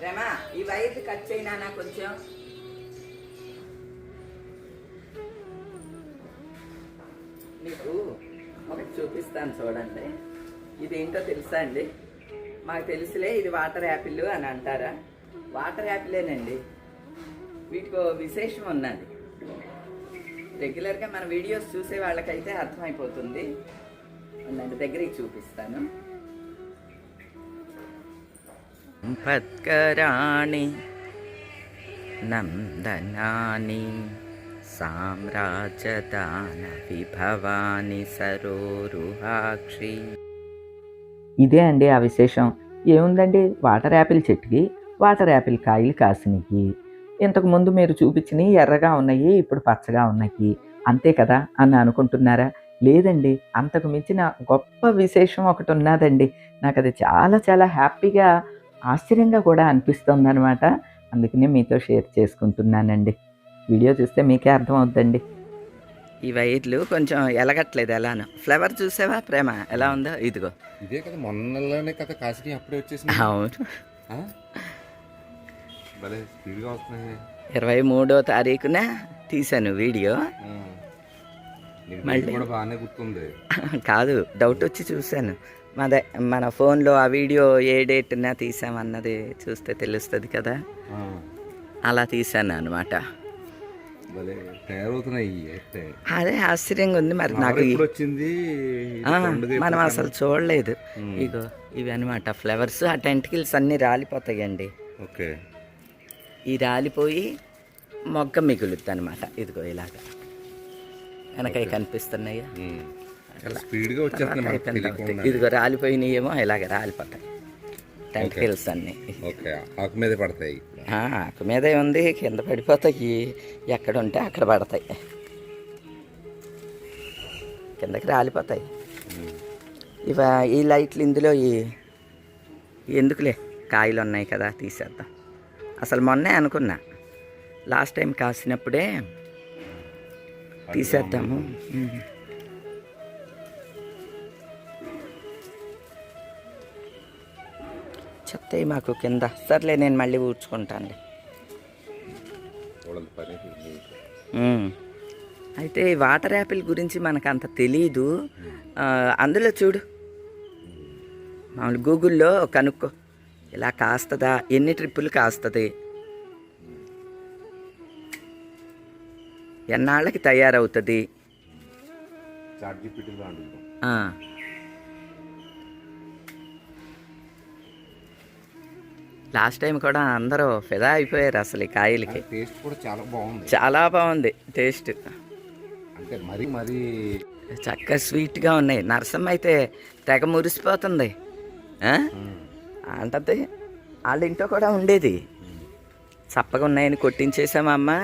రమా ఈ వైర్లు కట్ చేయనా కొంచెం. మీకు ఒకటి చూపిస్తాను చూడండి. ఇదేంటో తెలుసా అండి? మాకు తెలుసులే ఇది వాటర్ యాపిల్ అని అంటారా? వాటర్ యాపిలేనండి. వీటికి విశేషం ఉన్నది. రెగ్యులర్గా మన వీడియోస్ చూసే వాళ్ళకైతే అర్థమైపోతుంది. ఉండండి దగ్గరికి చూపిస్తాను. సంపత్కరాణి నందనాని సామ్రాజ్యదాన విభవాని సరోరుహాక్షి. ఇదే అండి ఆ విశేషం. ఏముందండి, వాటర్ యాపిల్ చెట్టుకి వాటర్ యాపిల్ కాయలు కాసినకి. ఇంతకుముందు మీరు చూపించినవి ఎర్రగా ఉన్నాయి, ఇప్పుడు పచ్చగా ఉన్నాయి, అంతే కదా అని అనుకుంటున్నారా? లేదండి, అంతకు మించిన గొప్ప విశేషం ఒకటి ఉన్నదండి. నాకు అది చాలా చాలా హ్యాపీగా ఆశ్చర్యంగా కూడా అనిపిస్తుంది అనమాట. అందుకనే మీతో షేర్ చేసుకుంటున్నానండి. వీడియో చూస్తే మీకే అర్థమవుద్దండి. ఈ వైర్లు కొంచెం ఎలగట్లేదు ఎలానో. ఫ్లవర్ చూసావా ప్రేమ ఎలా ఉందో? ఇదిగో ఇదే కదా మొన్నలోనే కదా కాసిని అప్పుడే వచ్చేసింది. అవును, భలే స్పీడ్గా వస్తున్నాయి. 23వ తారీఖున తీశాను వీడియో. మళ్ళీ కూడా బాగానే గుర్తుంది. కాదు, డౌట్ వచ్చి చూశాను. మన ఫోన్లో ఆ వీడియో ఏ డేట్న తీసామన్నది చూస్తే తెలుస్తుంది కదా, అలా తీశాను అనమాట. అదే ఆశ్చర్యంగా ఉంది. మరి నాకు వచ్చింది మనం అసలు చూడలేదు. ఇగో ఇవి అనమాట ఫ్లవర్స్. ఆ టెంటికల్స్ అన్నీ రాలిపోతాయండి. ఓకే, ఈ రాలిపోయి మొగ్గ మిగులుద్ది అనమాట. ఇదిగో ఇలాగా వెనకాయ కనిపిస్తున్నాయా? ఇదిగో రాలిపోయినాయేమో ఇలాగ రాలిపోతాయి టెంటికల్స్ అన్నీ. ఆకు మీద పడతాయి. ఆకు మీదే ఉంది, కింద పడిపోతాయి. ఎక్కడ ఉంటే అక్కడ పడతాయి, కిందకి రాలిపోతాయి. ఈ లైట్లు ఇందులో ఎందుకులే, కాయలు ఉన్నాయి కదా తీసేద్దాం. అసలు మొన్నే అనుకున్నా, లాస్ట్ టైం కాసినప్పుడే తీసేద్దాము. చెప్తాయి మాకు కింద. సర్లే నేను మళ్ళీ ఊడ్చుకుంటాను. అయితే వాటర్ యాపిల్ గురించి మనకు అంత తెలీదు. అందులో చూడు, మామూలు గూగుల్లో కనుక్కో, ఇలా కాస్తుందా, ఎన్ని ట్రిప్పులు కాస్తుంది, ఎన్నాళ్ళకి తయారవుతుంది. లాస్ట్ టైం కూడా అందరూ ఫిదా అయిపోయారు అసలు ఈ కాయలకి. టేస్ట్ కూడా చాలా బాగుంది. చాలా బాగుంది టేస్ట్. అంటే మరి చక్కగా స్వీట్గా ఉన్నాయి. నరసమ్మ అయితే తెగ మురిసిపోతుంది. అంటది వాళ్ళ ఇంట్లో కూడా ఉండేది. చప్పగా ఉన్నాయని కొట్టించేసామమ్మా.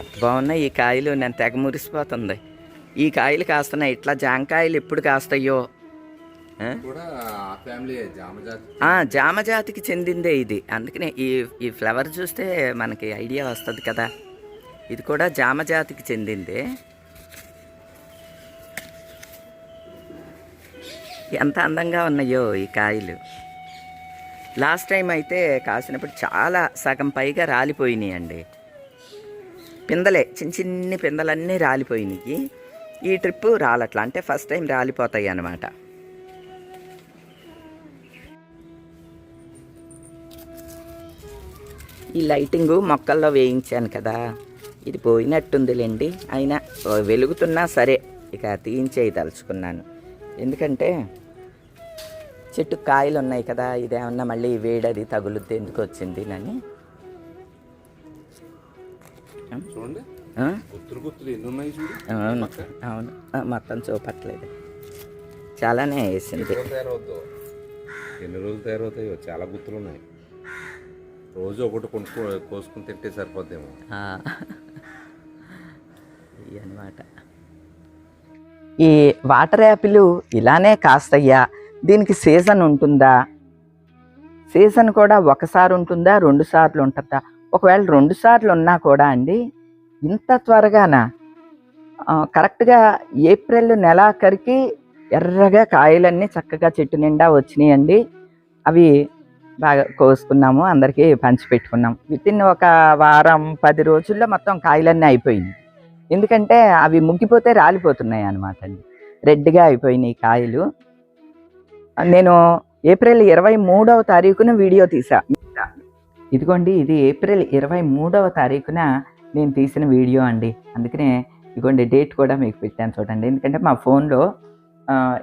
ఎంత బాగున్నాయి ఈ కాయలు, నేను తెగ మురిసిపోతుంది. ఈ కాయలు కాస్తున్నాయి. ఇట్లా జాంకాయలు ఎప్పుడు కాస్తాయో. జామ జాతికి చెందిందే ఇది. అందుకనే ఈ ఫ్లవర్ చూస్తే మనకి ఐడియా వస్తుంది కదా, ఇది కూడా జామ జాతికి చెందిందే. ఎంత అందంగా ఉన్నాయో ఈ కాయలు. లాస్ట్ టైం అయితే కాసినప్పుడు చాలా సగం పైగా రాలిపోయినాయి అండి. పిందలే, చిన్న చిన్ని పిందలన్నీ రాలిపోయినాయి. ఈ ట్రిప్పు రాలట్లా, అంటే ఫస్ట్ టైం రాలిపోతాయి అన్నమాట. ఈ లైటింగు మొక్కల్లో వేయించాను కదా, ఇది పోయినట్టుందిలేండి. అయినా వెలుగుతున్నా సరే ఇక తీయించేయదలుచుకున్నాను. ఎందుకంటే చెట్టు కాయలు ఉన్నాయి కదా, ఇదేమన్నా మళ్ళీ వేడది తగులుద్ది ఎందుకు వచ్చింది అని. అవును అవును, మొత్తం చూపట్లేదు, చాలానే వేసింది. ఎన్ని రోజులు తయారవుతాయో, చాలా గుర్తులు ఉన్నాయి. రోజు ఒకటి కోసుకుని తింటే సరిపోద్దేమో అన్నమాట. ఈ వాటర్ యాపిల్ ఇలానే కాస్తయ్యా? దీనికి సీజన్ ఉంటుందా? సీజన్ కూడా ఒకసారి ఉంటుందా, 2 సార్లు ఉంటుందా? ఒకవేళ 2 సార్లు ఉన్నా కూడా అండి, ఇంత త్వరగానా? కరెక్ట్గా ఏప్రిల్ నెలాఖరికి ఎర్రగా కాయలన్నీ చక్కగా చెట్టు నిండా వచ్చినాయండి. అవి బాగా కోసుకున్నాము, అందరికీ పంచిపెట్టుకున్నాం. వితిన్ ఒక వారం 10 రోజుల్లో మొత్తం కాయలన్నీ అయిపోయినాయి. ఎందుకంటే అవి ముగ్గిపోతే రాలిపోతున్నాయి అనమాట అండి. రెడ్గా అయిపోయినాయి కాయలు. నేను ఏప్రిల్ 23వ తారీఖున వీడియో తీసా. ఇదిగోండి, ఇది ఏప్రిల్ 23వ తారీఖున నేను తీసిన వీడియో అండి. అందుకనే ఇదిగోండి డేట్ కూడా మీకు పెట్టాను చూడండి. ఎందుకంటే మా ఫోన్లో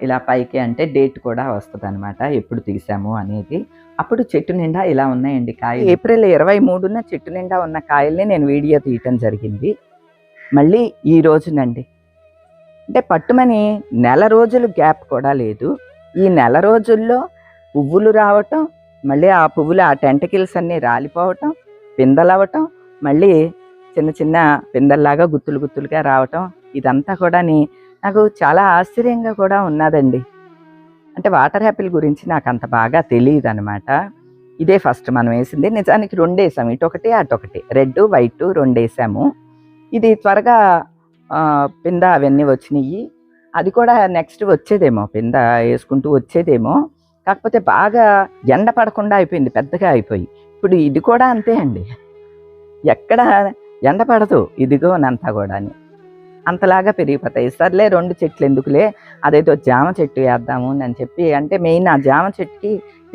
ఇలా పైకి అంటే డేట్ కూడా వస్తుంది అనమాట, ఎప్పుడు తీసాము అనేది. అప్పుడు చెట్టు నిండా ఇలా ఉన్నాయండి కాయలు. ఏప్రిల్ 23న చెట్టు నిండా ఉన్న కాయల్ని నేను వీడియో తీయటం జరిగింది. మళ్ళీ ఈ రోజునండి, అంటే పట్టుమని నెల రోజులు గ్యాప్ కూడా లేదు. ఈ నెల రోజుల్లో పువ్వులు రావటం, మళ్ళీ ఆ పువ్వులు ఆ టెంటకిల్స్ అన్నీ రాలిపోవటం, పిందలవ్వటం, మళ్ళీ చిన్న చిన్న పిందల్లాగా గుత్తులు గుత్తులుగా రావటం, ఇదంతా కూడా నాకు చాలా ఆశ్చర్యంగా కూడా ఉన్నదండి. అంటే వాటర్ యాపిల్ గురించి నాకు అంత బాగా తెలియదు అనమాట. ఇదే ఫస్ట్ మనం వేసింది. నిజానికి 2 వేసాము, ఇటొకటి అటొకటి, రెడ్ వైట్ 2 వేసాము. ఇది త్వరగా పింద అవన్నీ వచ్చినాయి. అది కూడా నెక్స్ట్ వచ్చేదేమో, పింద వేసుకుంటూ వచ్చేదేమో. కాకపోతే బాగా ఎండ పడకుండా అయిపోయింది, పెద్దగా అయిపోయి. ఇప్పుడు ఇది కూడా అంతే అండి, ఎక్కడ ఎండ పడదు ఇదిగోనంతా కూడా అంతలాగా పెరిగిపోతాయి. సర్లే 2 చెట్లు ఎందుకులే, అదేదో జామ చెట్టు వేద్దాము అని చెప్పి, అంటే మెయిన్ ఆ జామ చెట్టుకి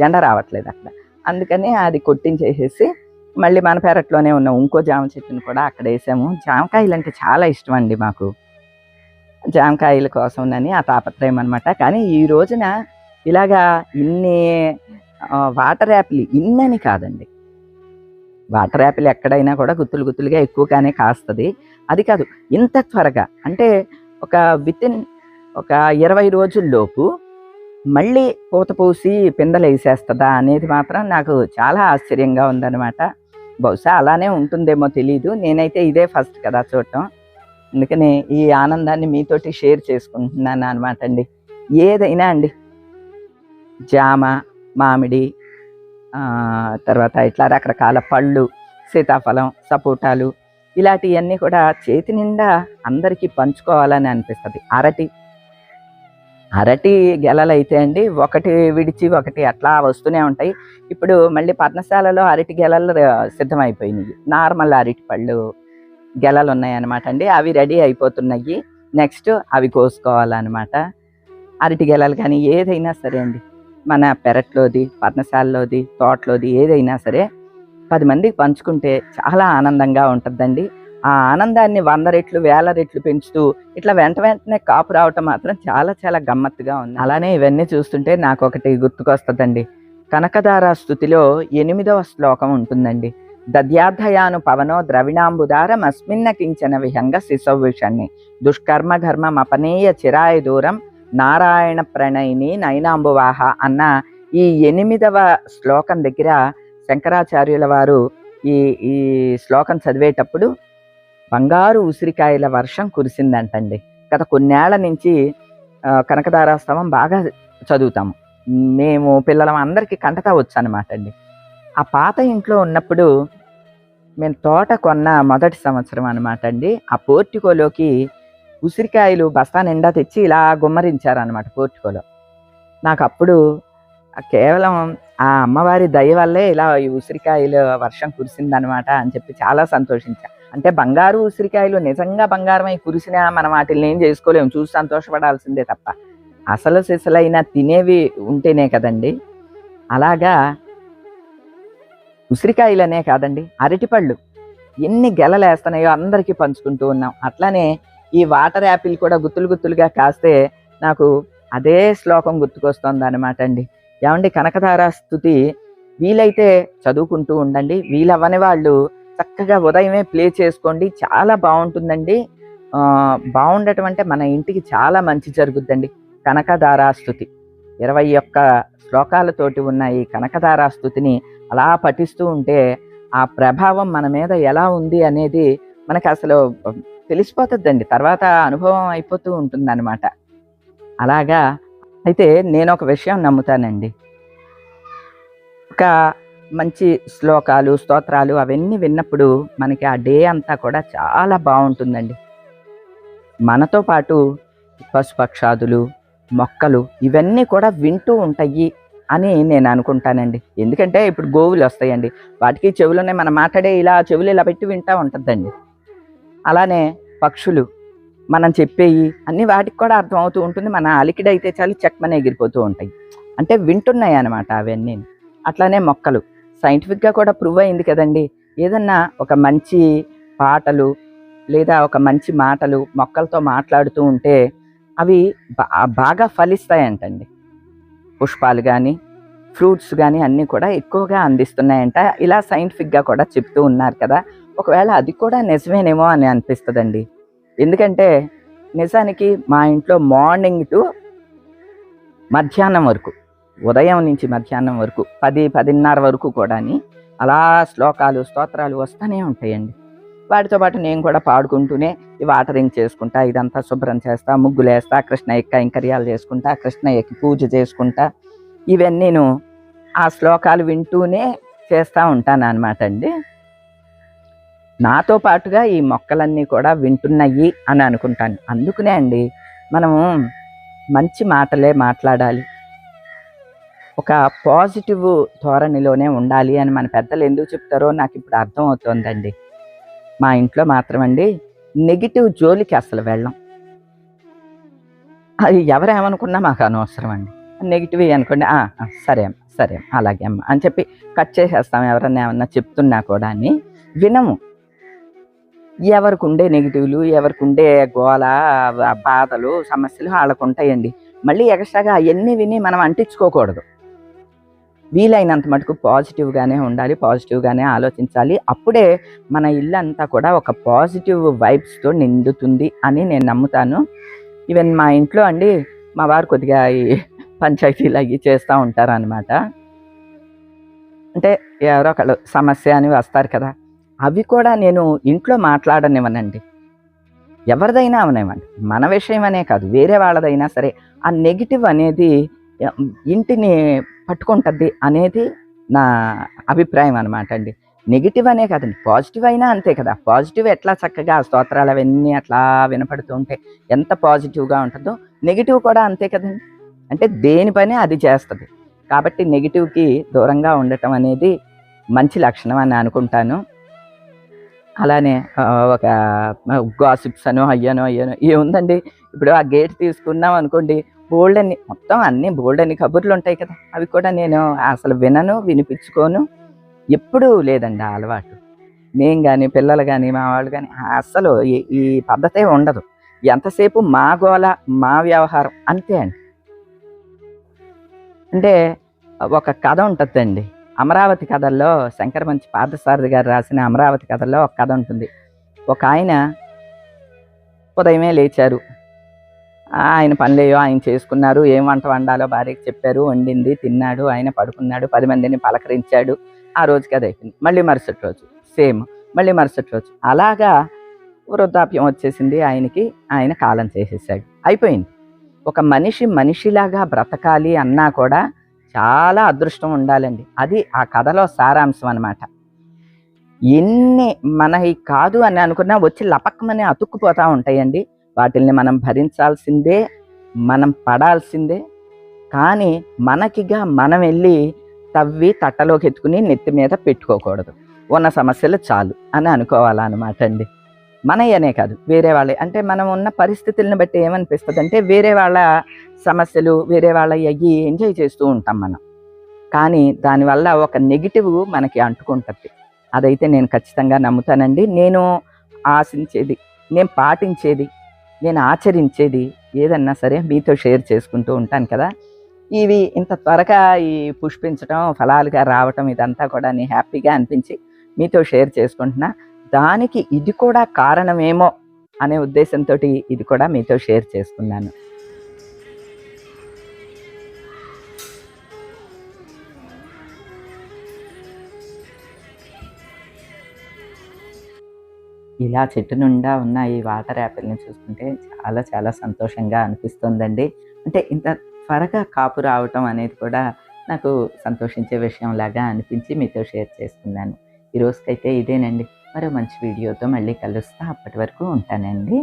ఎండ రావట్లేదు అక్కడ, అందుకని అది కొట్టించేసేసి మళ్ళీ మన పెరట్లోనే ఉన్న ఇంకో జామ చెట్టుని కూడా అక్కడ వేసాము. జామకాయలు అంటే చాలా ఇష్టం అండి మాకు, జామకాయల కోసంనని ఆ తాపత్రయం అనమాట. కానీ ఈ రోజున ఇలాగా ఇన్ని వాటర్ యాపిల్ ఇన్నని కాదండి, వాటర్ యాపిల్ ఎక్కడైనా కూడా గుత్తులు గుత్తులుగా ఎక్కువగానే కాస్తుంది. అది కాదు ఇంత త్వరగా, అంటే వితిన్ ఒక 20 రోజుల్లోపు మళ్ళీ పూత పూసి పిందలు వేసేస్తుందా అనేది మాత్రం నాకు చాలా ఆశ్చర్యంగా ఉందన్నమాట. బహుశా అలానే ఉంటుందేమో తెలీదు, నేనైతే ఇదే ఫస్ట్ కదా చూడటం. అందుకని ఈ ఆనందాన్ని మీతోటి షేర్ చేసుకుంటున్నాను అనమాట అండి. ఏదైనా అండి, జామ, మామిడి, తర్వాత ఇట్లా రకరకాల పళ్ళు, సీతాఫలం, సపోటాలు, ఇలాంటివన్నీ కూడా చేతి నిండా అందరికీ పంచుకోవాలని అనిపిస్తుంది. అరటి గెలలు అయితే అండి, ఒకటి విడిచి ఒకటి అట్లా వస్తూనే ఉంటాయి. ఇప్పుడు మళ్ళీ పర్ణశాలలో అరటి గెలలు సిద్ధమైపోయినాయి. నార్మల్ అరటి పళ్ళు గెలలు ఉన్నాయన్నమాట అండి, అవి రెడీ అయిపోతున్నాయి. నెక్స్ట్ అవి కోసుకోవాలన్నమాట. అరటి గెలలు కానీ ఏదైనా సరే అండి, మన పెరట్లోది, పర్ణశాలలోది, తోటలోది ఏదైనా సరే 10 మందికి పంచుకుంటే చాలా ఆనందంగా ఉంటుందండి. ఆ ఆనందాన్ని 100 రెట్లు 1000 రెట్లు పెంచుతూ ఇట్లా వెంటనే కాపు రావటం మాత్రం చాలా చాలా గమ్మత్తుగా ఉంది. అలానే ఇవన్నీ చూస్తుంటే నాకు ఒకటి గుర్తుకొస్తుందండి. కనకధార స్తుతిలో 8వ శ్లోకం ఉంటుందండి. దద్యాధయాను పవనో ద్రవిణాంబుదారం అస్మిన్న కించన విహంగ శిశౌవిషణ్ణి దుష్కర్మ ఘర్మం అపనీయ చిరాయ దూరం నారాయణ ప్రణయిని నయనాంబువాహ అన్న ఈ 8వ శ్లోకం దగ్గర శంకరాచార్యుల వారు ఈ శ్లోకం చదివేటప్పుడు బంగారు ఉసిరికాయల వర్షం కురిసిందంటండి. గత కొన్నేళ్ల నుంచి కనకధారాస్తవం బాగా చదువుతాము మేము, పిల్లలం అందరికీ కంటతా వచ్చు అనమాట అండి. ఆ పాత ఇంట్లో ఉన్నప్పుడు మేము తోట కొన్న మొదటి సంవత్సరం అనమాట అండి, ఆ పోర్టికోలోకి ఉసిరికాయలు బస్తా నిండా తెచ్చి ఇలా గుమ్మరించారనమాట పోర్టికోలో. నాకు అప్పుడు కేవలం ఆ అమ్మవారి దయ వల్లే ఇలా ఈ ఉసిరికాయలు వర్షం కురిసిందనమాట అని చెప్పి చాలా సంతోషించా. అంటే బంగారు ఉసిరికాయలు నిజంగా బంగారమై కురిసినా మనం వాటిని ఏం చేసుకోలేము, చూసి సంతోషపడాల్సిందే తప్ప. అసలు సిసలైన తినేవి ఉంటేనే కదండి. అలాగా ఉసిరికాయలనే కాదండి, అరటిపళ్ళు ఎన్ని గెలలు వేస్తున్నాయో అందరికీ పంచుకుంటూ ఉన్నాం. అట్లానే ఈ వాటర్ యాపిల్ కూడా గుత్తులు గుత్తులుగా కాస్తే నాకు అదే శ్లోకం గుర్తుకొస్తుంది అనమాట అండి. ఏమండి, కనకధార స్తుతి వీలైతే చదువుకుంటూ ఉండండి, వీలవ్వని వాళ్ళు చక్కగా ఉదయమే ప్లే చేసుకోండి, చాలా బాగుంటుందండి. బాగుండటం అంటే మన ఇంటికి చాలా మంచి జరుగుద్దండి. కనకధార స్తుతి 21 శ్లోకాలతోటి ఉన్న ఈ కనకధార స్తుతిని అలా పఠిస్తూ ఉంటే ఆ ప్రభావం మన మీద ఎలా ఉంది అనేది మనకి అసలు తెలిసిపోతుందండి, తర్వాత అనుభవం అయిపోతూ ఉంటుందన్నమాట. అలాగా అయితే నేను ఒక విషయం నమ్ముతానండి, ఒక మంచి శ్లోకాలు, స్తోత్రాలు అవన్నీ విన్నప్పుడు మనకి ఆ డే అంతా కూడా చాలా బాగుంటుందండి. మనతో పాటు పశుపక్షాదులు, మొక్కలు ఇవన్నీ కూడా వింటూ ఉంటాయి అని నేను అనుకుంటానండి. ఎందుకంటే ఇప్పుడు గోవులు వస్తాయండి, వాటికి చెవులున్నాయి, మనం మాట్లాడే ఇలా చెవులు ఇలా పెట్టి వింటూ ఉంటుందండి. అలానే పక్షులు మనం చెప్పేయి అన్నీ వాటికి కూడా అర్థమవుతూ ఉంటుంది. మన అలికిడి అయితే చాలు చెక్మని ఎగిరిపోతూ ఉంటాయి. అంటే వింటున్నాయి అన్నమాట అవన్నీ. అట్లానే మొక్కలు సైంటిఫిక్గా కూడా ప్రూవ్ అయింది కదండి. ఏదన్నా ఒక మంచి పాటలు లేదా ఒక మంచి మాటలు మొక్కలతో మాట్లాడుతూ ఉంటే అవి బాగా ఫలిస్తాయంటండి. పుష్పాలు కానీ ఫ్రూట్స్ కానీ అన్నీ కూడా ఎక్కువగా అందిస్తున్నాయంట. ఇలా సైంటిఫిక్గా కూడా చెప్తూ ఉన్నారు కదా. ఒకవేళ అది కూడా నిజమేనేమో అని అనిపిస్తుందండి. ఎందుకంటే నిజానికి మా ఇంట్లో మార్నింగ్ టు మధ్యాహ్నం వరకు, ఉదయం నుంచి మధ్యాహ్నం వరకు 10-10:30 వరకు కూడా అలా శ్లోకాలు స్తోత్రాలు వస్తూనే ఉంటాయండి. వాటితో పాటు నేను కూడా పాడుకుంటూనే ఈ వాటరింగ్ చేసుకుంటా, ఇదంతా శుభ్రం చేస్తా, ముగ్గులేస్తా, కృష్ణయ్యకి కైంకర్యాలు చేసుకుంటా, కృష్ణయ్యకి పూజ చేసుకుంటా, ఇవన్నీను ఆ శ్లోకాలు వింటూనే చేస్తూ ఉంటాను అనమాట అండి. నాతో పాటుగా ఈ మొక్కలన్నీ కూడా వింటున్నాయి అని అనుకుంటాను. అందుకనే అండి మనము మంచి మాటలే మాట్లాడాలి, ఒక పాజిటివ్ ధోరణిలోనే ఉండాలి అని మన పెద్దలు ఎందుకు చెప్తారో నాకు ఇప్పుడు అర్థం అవుతుందండి. మా ఇంట్లో మాత్రం అండి నెగిటివ్ జోలికి అసలు వెళ్ళం. అది ఎవరేమనుకున్నా మాకు అనవసరం అండి. నెగిటివ్ అనుకోండి, సరే అమ్మ, సరే అమ్మ, అలాగే అమ్మ అని చెప్పి కట్ చేసేస్తాం. ఎవరన్నా ఏమన్నా చెప్తున్నా కూడా వినము. ఎవరికి ఉండే నెగిటివ్లు, ఎవరికి ఉండే గోల, బాధలు, సమస్యలు వాళ్ళకు ఉంటాయండి. మళ్ళీ ఎక్స్ట్రాగా అవన్నీ విని మనం అంటించుకోకూడదు. వీలైనంత మటుకు పాజిటివ్గానే ఉండాలి, పాజిటివ్గానే ఆలోచించాలి. అప్పుడే మన ఇల్లంతా కూడా ఒక పాజిటివ్ వైబ్స్తో నిండుతుంది అని నేను నమ్ముతాను. ఈవెన్ మా ఇంట్లో అండి మా వారు కొద్దిగా ఈ పంచాయతీలు అవి చేస్తూ ఉంటారు అనమాట. అంటే ఎవరో ఒకళ్ళు సమస్య అని వస్తారు కదా, అవి కూడా నేను ఇంట్లో మాట్లాడనివ్వనండి. ఎవరిదైనా అవనివ్వండి, మన విషయం అనే కాదు, వేరే వాళ్ళదైనా సరే ఆ నెగిటివ్ అనేది ఇంటిని పట్టుకుంటుంది అనేది నా అభిప్రాయం అనమాట అండి. నెగిటివ్ అనే కాదండి, పాజిటివ్ అయినా అంతే కదా. పాజిటివ్ ఎట్లా చక్కగా స్తోత్రాలు అవన్నీ అట్లా వినపడుతూ ఉంటే ఎంత పాజిటివ్గా ఉంటుందో, నెగిటివ్ కూడా అంతే కదండి. అంటే దేని పని అది చేస్తుంది. కాబట్టి నెగిటివ్కి దూరంగా ఉండటం అనేది మంచి లక్షణం అని అనుకుంటాను. అలానే ఒక గాసిప్స్ అనో అయ్యానో ఏముందండి, ఇప్పుడు ఆ గేట్ తీసుకున్నాం అనుకోండి, బోల్డన్ని మొత్తం అన్నీ బోల్డన్ని కబుర్లు ఉంటాయి కదా, అవి కూడా నేను అసలు వినను, వినిపించుకోను. ఎప్పుడూ లేదండి ఆ అలవాటు. నేను కానీ పిల్లలు కానీ మా వాళ్ళు కానీ అస్సలు ఈ పద్ధతే ఉండదు. ఎంతసేపు మా గోల, మా వ్యవహారం అంతే అండి. అంటే ఒక కథ ఉంటుందండి, అమరావతి కథల్లో శంకరమంచి పార్థసారథి గారు రాసిన అమరావతి కథల్లో ఒక కథ ఉంటుంది. ఒక ఆయన ఉదయమే లేచారు, ఆయన పనులేయో ఆయన చేసుకున్నారు, ఏం వంట వండాలో భార్యకి చెప్పారు, వండింది, తిన్నాడు, ఆయన పడుకున్నాడు, 10 మందిని పలకరించాడు. ఆ రోజుకి అది అయిపోయింది. మళ్ళీ మరుసటి రోజు సేమ్, మళ్ళీ మరుసటి రోజు అలాగా వృద్ధాప్యం వచ్చేసింది ఆయనకి, ఆయన కాలం చేసేసాడు, అయిపోయింది. ఒక మనిషి మనిషిలాగా బ్రతకాలి అన్నా కూడా చాలా అదృష్టం ఉండాలండి. అది ఆ కథలో సారాంశం అన్నమాట. ఎన్ని మనకి కాదు అని అనుకున్నా వచ్చి లపక్కమని అతుక్కుపోతూ ఉంటాయండి. వాటిల్ని మనం భరించాల్సిందే, మనం పడాల్సిందే. కానీ మనకిగా మనం వెళ్ళి తవ్వి తట్టలోకి ఎత్తుకుని నెత్తి మీద పెట్టుకోకూడదు. ఉన్న సమస్యలు చాలు అని అనుకోవాలన్నమాట అండి. మనయనే కాదు, వేరే వాళ్ళే. అంటే మనం ఉన్న పరిస్థితులను బట్టి ఏమనిపిస్తుంది అంటే వేరే వాళ్ళ సమస్యలు, వేరే వాళ్ళ అయ్యి ఎంజాయ్ చేస్తూ ఉంటాం మనం. కానీ దానివల్ల ఒక నెగిటివ్ మనకి అంటుకుంటుంది. అదైతే నేను ఖచ్చితంగా నమ్ముతానండి. నేను ఆశించేది, నేను పాటించేది, నేను ఆచరించేది ఏదన్నా సరే మీతో షేర్ చేసుకుంటూ ఉంటాను కదా. ఇవి ఇంత త్వరగా ఈ పుష్పించడం, ఫలాలుగా రావటం ఇదంతా కూడా హ్యాపీగా అనిపించి మీతో షేర్ చేసుకుంటున్నా. దానికి ఇది కూడా కారణమేమో అనే ఉద్దేశంతో ఇది కూడా మీతో షేర్ చేసుకున్నాను. ఇలా చెట్టు నిండా ఉన్న ఈ వాటర్ యాపిల్ని చూస్తుంటే చాలా చాలా సంతోషంగా అనిపిస్తుందండి. అంటే ఇంత త్వరగా కాపు రావటం అనేది కూడా నాకు సంతోషించే విషయంలాగా అనిపించి మీతో షేర్ చేసుకున్నాను. ఈ రోజుకైతే ఇదేనండి. మరో మంచి వీడియోతో మళ్ళీ కలుస్తా. అప్పటి వరకు ఉంటానండి.